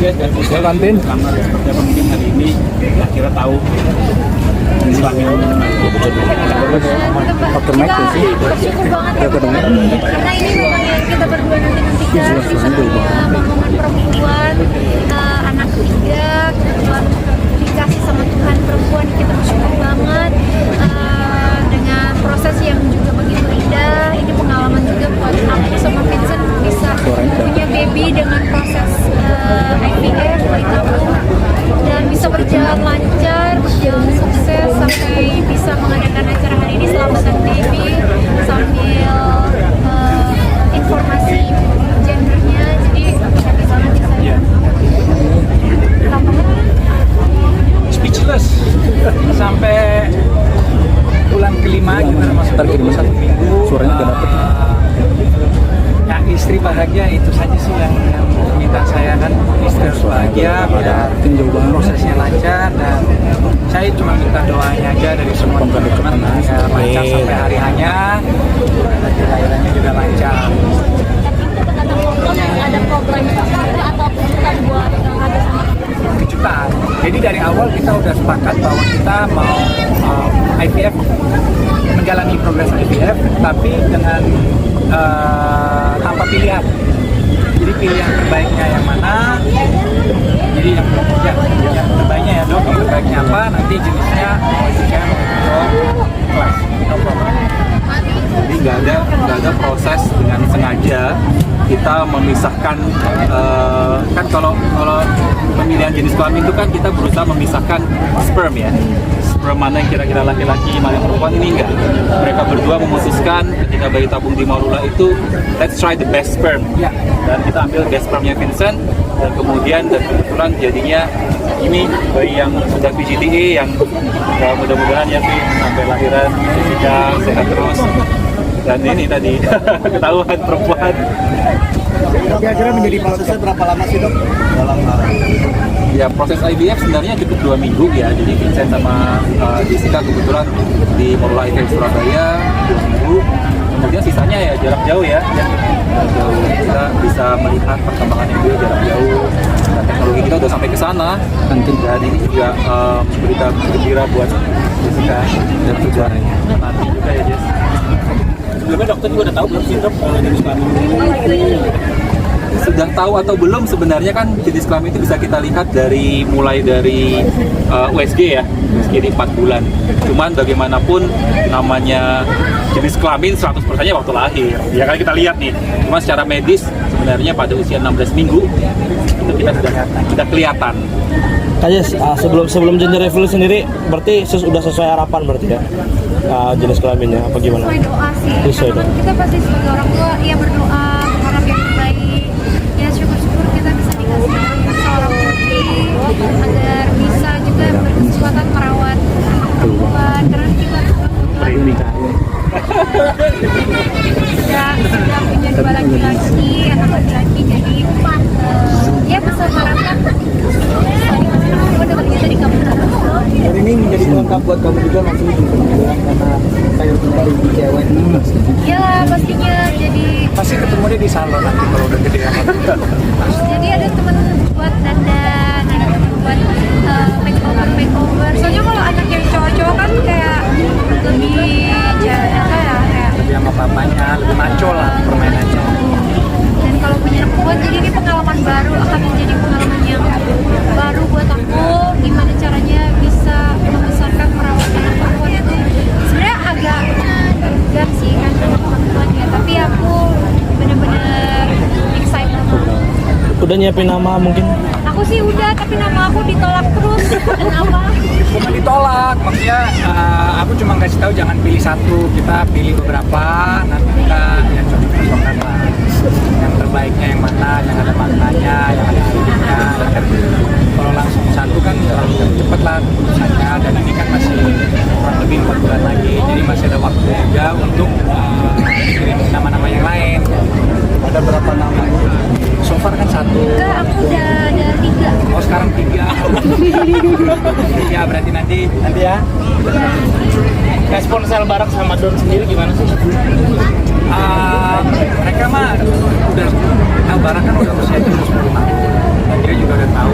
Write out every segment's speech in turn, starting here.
guys, Ya kantin. kamar siapa mungkin hari ini kira tahu jenis kelamin Faktor mic tuh sih. Bersyukur banget ya, Kedengar. karena ini memang yang kita berdua nantikan bisa punya momongan perempuan, anak ketiga, kebetulan dikasih sama Tuhan perempuan, kita bersyukur banget dengan proses yang juga begitu indah. Ini pengalaman juga buat aku sama Vincent bisa punya baby dengan proses IVF bayi tabung dan bisa berjalan lancar, berjalan sukses sampai bisa mengadakan acara hari ini selamatan baby sambil informasi gendernya. Jadi happy banget ya saya. Tambahan speechless sampai bulan kelima kita masuk 21 minggu. Suaranya udah dapet. Ya istri bahagia itu saja sih yang permintaan saya kan, istri harus bahagia biar prosesnya lancar, dan saya cuma minta doanya aja dari semua teman-teman ya, lancar sampai hari hanya dan kelahirannya juga lancar. ada program atau kejutan buat ada sama Kejutan. Jadi dari awal kita udah sepakat bahwa kita mau IVF, menjalani progres IVF, tapi dengan tanpa pilihan. Jadi pilihan terbaiknya yang mana? Jadi yang terbaiknya ya dok, yang terbaiknya apa? Nanti jenisnya weekend atau kelas. No problem. Jadi nggak ada proses dengan sengaja kita memisahkan, kan kalau pemilihan jenis kelamin itu kan kita berusaha memisahkan sperm ya, sperm mana yang kira-kira laki-laki, mana yang perempuan. Ini enggak, mereka berdua memutuskan ketika bayi tabung di Marula itu let's try the best sperm, dan kita ambil best spermnya Vincent, dan kebetulan jadinya ini bayi yang sudah PGTA yang mudah-mudahan ya sih sampai lahiran sehat terus. Dan ini tadi ketahuan perempuan. Kira-kira menjadi prosesnya berapa lama sih dok? Dalam Ya proses IVF sebenarnya cukup 2 minggu ya. Jadi Vincent sama Jessica kebetulan di Marula IVF Surabaya 2 minggu. Kemudian sisanya ya jarak jauh ya. Jarak jauh kita bisa melihat perkembangannya dia jarak jauh. Nah, teknologi kita udah sampai ke sana. Dan ini juga berita gembira buat Jessica dan tujuannya. Nanti juga ya Jess. Sebelumnya dokter juga udah tahu belum sih dok kalau jenis kelamin ini? Sudah tahu atau belum sebenarnya kan jenis kelamin itu bisa kita lihat mulai dari USG ya, USG di 4 bulan. Cuman bagaimanapun namanya jenis kelamin 100%-nya waktu lahir. Ya kan kita lihat nih. Cuma secara medis sebenarnya pada usia 16 minggu itu kita sudah kelihatan. Kayak sebelum gender reveal sendiri berarti sudah sesuai harapan berarti ya, jenis kelaminnya apa gimana? sesuai doa sih. Sesuai Karena kita pasti sebagai orang tua ya berdoa berharap yang terbaik. Ya syukur-syukur kita bisa dikasih seorang putri agar bisa juga berkesempatan merawat anak perempuan, karena kita sudah punya 2 laki-laki, anak laki-laki, jadi ya besar harapan ternyata di kampung. Dan ini menjadi pelengkap buat kamu juga langsung di pengadilan karena saya punya baby cewek. Ya pastinya, jadi Pasti ketemu dia di salon nanti kalau udah gede amat. jadi ada teman buat dandan, ada teman buat makeover. Soalnya kalau anak yang cowok-cowok kan kayak lebih kayak Lebih sama papanya, lebih maco lah permainannya. dan kalau punya anak perempuan, jadi ini pengalaman baru, akan menjadi pengalaman yang baru buat aku. Gimana caranya bisa membesarkan merawat anak perempuan itu sebenarnya agak gan sih kan anak perempuannya, tapi aku bener-bener excited. Udah nyiapin nama mungkin? Aku sih udah, tapi nama aku ditolak terus. Kenapa? Bukan ditolak, maksudnya aku cuma kasih tahu jangan pilih satu, kita pilih beberapa, nanti kita ya cocok-cocokan lah. Yang terbaiknya yang mana, yang ada maknanya, yang ada artinya. Kalau langsung satu kan terlalu cepet lah keputusannya, dan ini kan masih kurang lebih 4 bulan lagi, jadi masih ada waktu juga untuk kirim nama-nama yang lain. Ada berapa nama? So far kan 1. Enggak, aku udah ada 3. Oh sekarang 3. Ya berarti nanti ya. Respon sel bareng sama Don sendiri gimana sih? Mereka mah udah, Barang kan udah usia 10 tahun dan dia juga udah tahu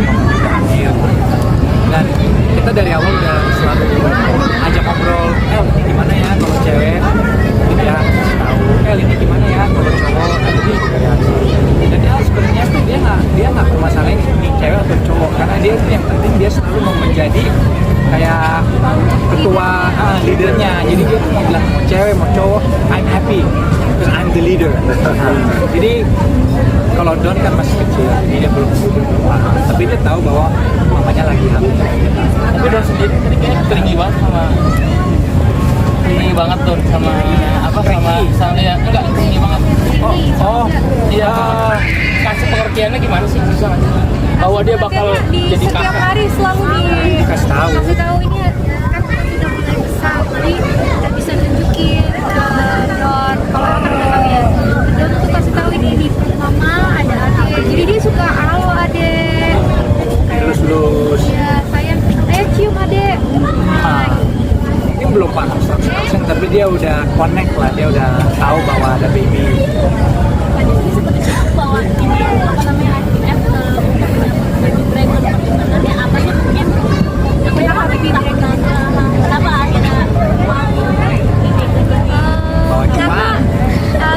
dia itu yang penting dia selalu mau menjadi kayak ketua leadernya. Jadi dia tuh mau bilang mau cewek mau cowok, I'm happy because I'm the leader. Jadi kalau Don kan masih kecil, jadi dia belum paham. Tapi dia tahu bahwa mamanya lagi hamil. Tapi Don sendiri tadi kayaknya teringgi banget tuh sama sama ya enggak teringgi banget. Iya. Kasih pengertiannya gimana sih susah aja? Bahwa dia bakal di jadi setiap kakak. hari selalu Dikasih tahu. kasih tahu ini kan udah mulai besar, jadi udah bisa tunjukin ke Don kalau akan bilang ya Don tuh kasih tahu ini di mama ada adek, jadi dia suka halo adek, Lulus. ya sayang ayo cium adek. Ini belum paham 100%, tapi dia udah connect lah, dia udah tahu bahwa ada baby. Bahwa ini apa namanya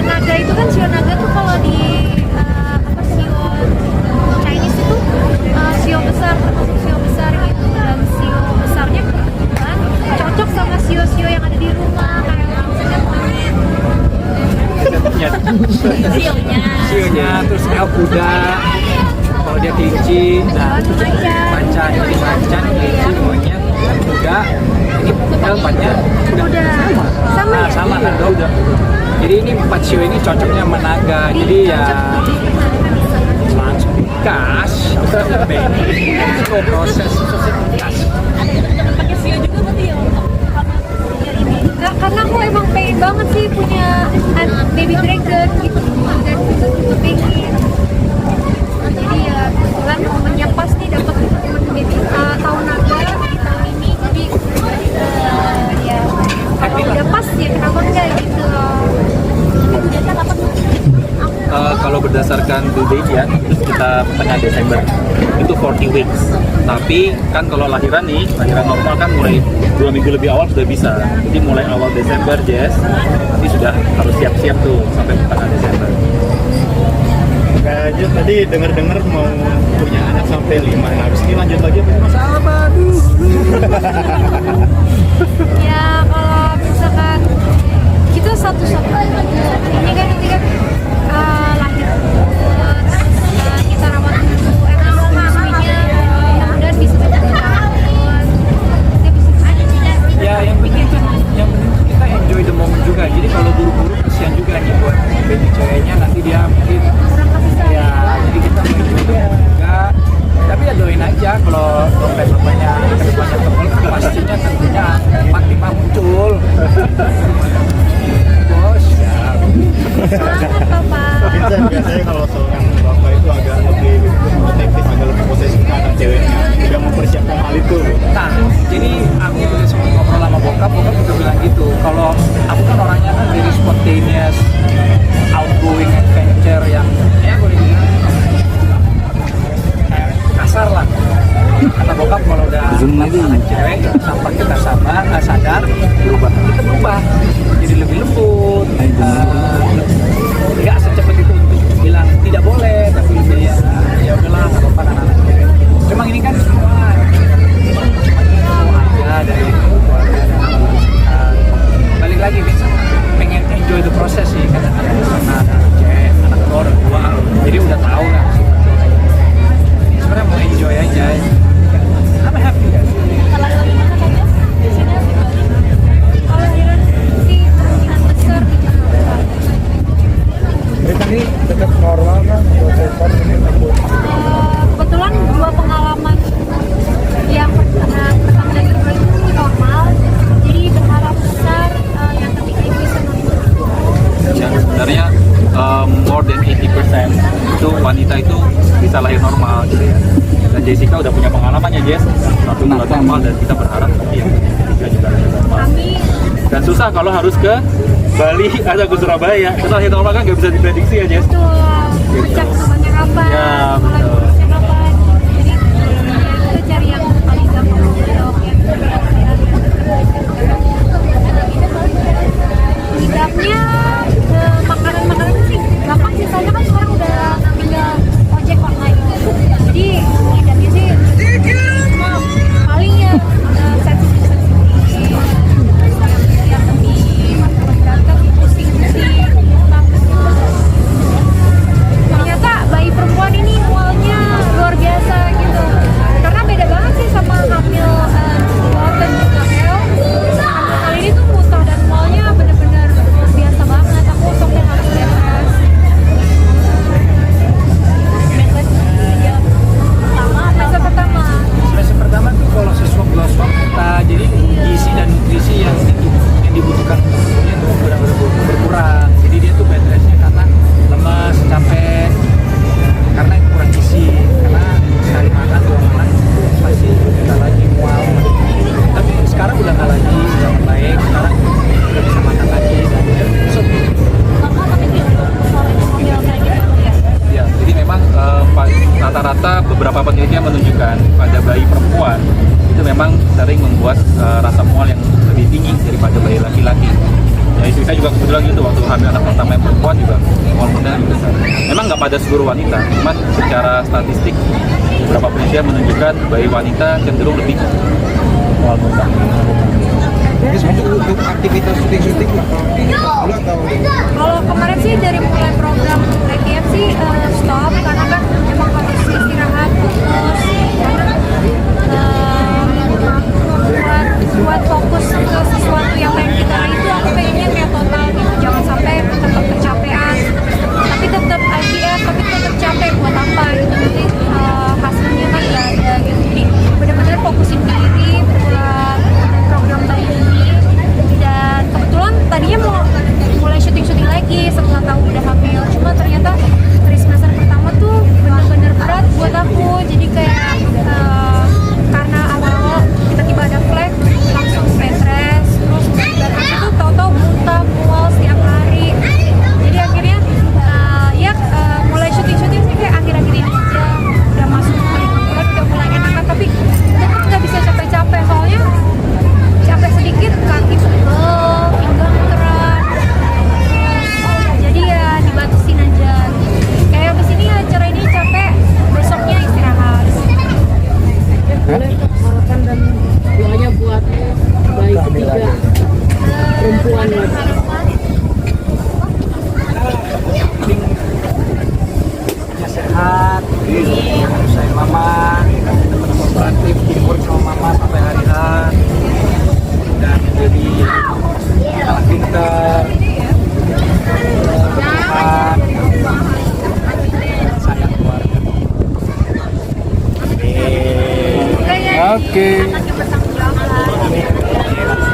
naga itu kan sio naga tuh kalau di sio Chinese itu sio besar, termasuk sio besar gitu, dan sio besarnya kan cocok sama sio-sio yang ada di rumah kayak sedang monyet. Sionya, terus El kuda, kalau dia kelinci, nah macan, jadi macan, kelinci, monyet, El kuda, ini El-nya udah Sama ya? sama kan dong. Jadi ini 4 sio ini cocoknya menaga, jadi ya langsung dikas, itu proses kas. Karena aku emang pengen banget sih punya baby dragon gitu, dan itu pengen. Jadi ya kebetulan momennya pas nih dapat baby tahun naga di tahun ini, jadi ya kalau udah pas ya kenapa enggak gitu loh. Kalau berdasarkan due date ya, itu kita tengah Desember, itu 40 weeks. Tapi kan kalau lahiran normal kan mulai 2 minggu lebih awal sudah bisa. Jadi mulai awal Desember, Jess, nanti sudah harus siap-siap tuh sampai tengah Desember. Kak Jut tadi dengar-dengar mau punya anak sampai 5. Nah, habis ini lanjut lagi apa Mas? Ya kalau misalkan kita satu-satu ini kan nanti kan lahir terus kita rawat dulu menyusuinya, mudah-mudahan bisa bertahan dia bisa Ya yang penting kita enjoy the moment juga. Jadi kalau buru-buru kasihan juga nih buat baby ceweknya, nanti dia mungkin kurang kasih sayang. ya jadi kita mau enjoy the moment juga. Tapi ya doain aja kalau dompet bapaknya kedepannya tebal, pastinya tentunya 45 muncul. Bos ya. Semangat Bapak. Vincent, biasanya kalau seorang bapak itu agak lebih protektif, agak lebih posesif ke anak ceweknya. Udah mempersiapkan hal itu. Nah, jadi aku juga sempat ngobrol sama bokap juga bilang gitu. Kalau aku kan orangnya kan very spontaneous, outgoing adventure yang ya boleh dibilang kayak kasar lah. Kata bokap kalau udah anak cewek, tanpa kita sadar berubah. Kita berubah, jadi lebih lembut. Nggak secepat itu untuk bilang tidak boleh, tapi lebih ya udahlah nggak apa-apa anak-anak cewek. Cuma ini kan semua aja dari keluarga dan balik lagi bisa pengen enjoy the process sih kadang-kadang karena ada anak cewek, anak orang tua, jadi udah tahu lah sebenarnya mau enjoy aja. I'm happy guys. Kalau jalan sih kemungkinan besar di Jakarta. Ini tetap normal kan prosesan ini Kebetulan 2 pengalaman yang pertama dan kedua itu normal, jadi berharap besar yang ketiga ini bisa normal. Ya, sebenarnya more than 80% itu wanita itu bisa lahir normal gitu ya. Dan Jessica udah punya pengalamannya, Jess. Satu bulan normal dan kita berharap yang ketiga juga lahir normal. Kami Dan susah kalau harus ke Bali atau ke Surabaya. Karena lahir normal kan nggak bisa diprediksi ya, Jess. tuh puncak ketemuannya kapan, Ya, mulai betul. puncaknya kapan, jadi kita cari yang paling gampang untuk yang hidupnya makanan-makanan sih gampang sih, soalnya kan sekarang udah tinggal ojek online, jadi hidupnya sih beberapa penelitian menunjukkan pada bayi perempuan itu memang sering membuat rasa mual yang lebih tinggi daripada bayi laki-laki. Ya, istri saya juga kebetulan gitu, waktu hamil anak pertama yang perempuan juga mual muntah lebih besar. Memang nggak pada seluruh wanita, cuman secara statistik beberapa penelitian menunjukkan bayi wanita cenderung lebih mual muntah. Terus untuk aktivitas syuting atau Kalau kemarin sih dari mulai program IVF sih stop karena kan emang harus istirahat fokus karena buat fokus ke sesuatu yang pengen kita raih itu aku pengennya kayak total gitu, jangan sampai tetap kecapean tapi tetap IVF tapi tetap capek buat apa gitu, nanti hasilnya kan nggak ada gitu, jadi benar-benar fokusin diri buat program tadi ini. Dan kebetulan tadinya mau mulai syuting lagi setelah tahu udah hamil, cuma ternyata dari semester pertama tuh bener-bener berat buat aku, jadi kayak karena awal-awal tiba-tiba ada flag langsung bed rest, terus dan aku tuh tahu-tahu muntah mual setiap hari, jadi akhirnya mulai syuting sih kayak akhir-akhir ini aja udah masuk 5 bulan udah mulai enakan, tapi tetap nggak bisa capek-capek soalnya capek sedikit kaki pegel, pinggang keram, jadi ya dibatasin aja. Kayak abis ini acara ini capek, besoknya istirahat. Boleh harapan dan doanya buat bayi ketiga perempuan lagi. Ya sehat, sayang mama, kooperatif, teamwork sama mama sampai hari H, dan menjadi anak pintar, sehat, sayang keluarga. Oke.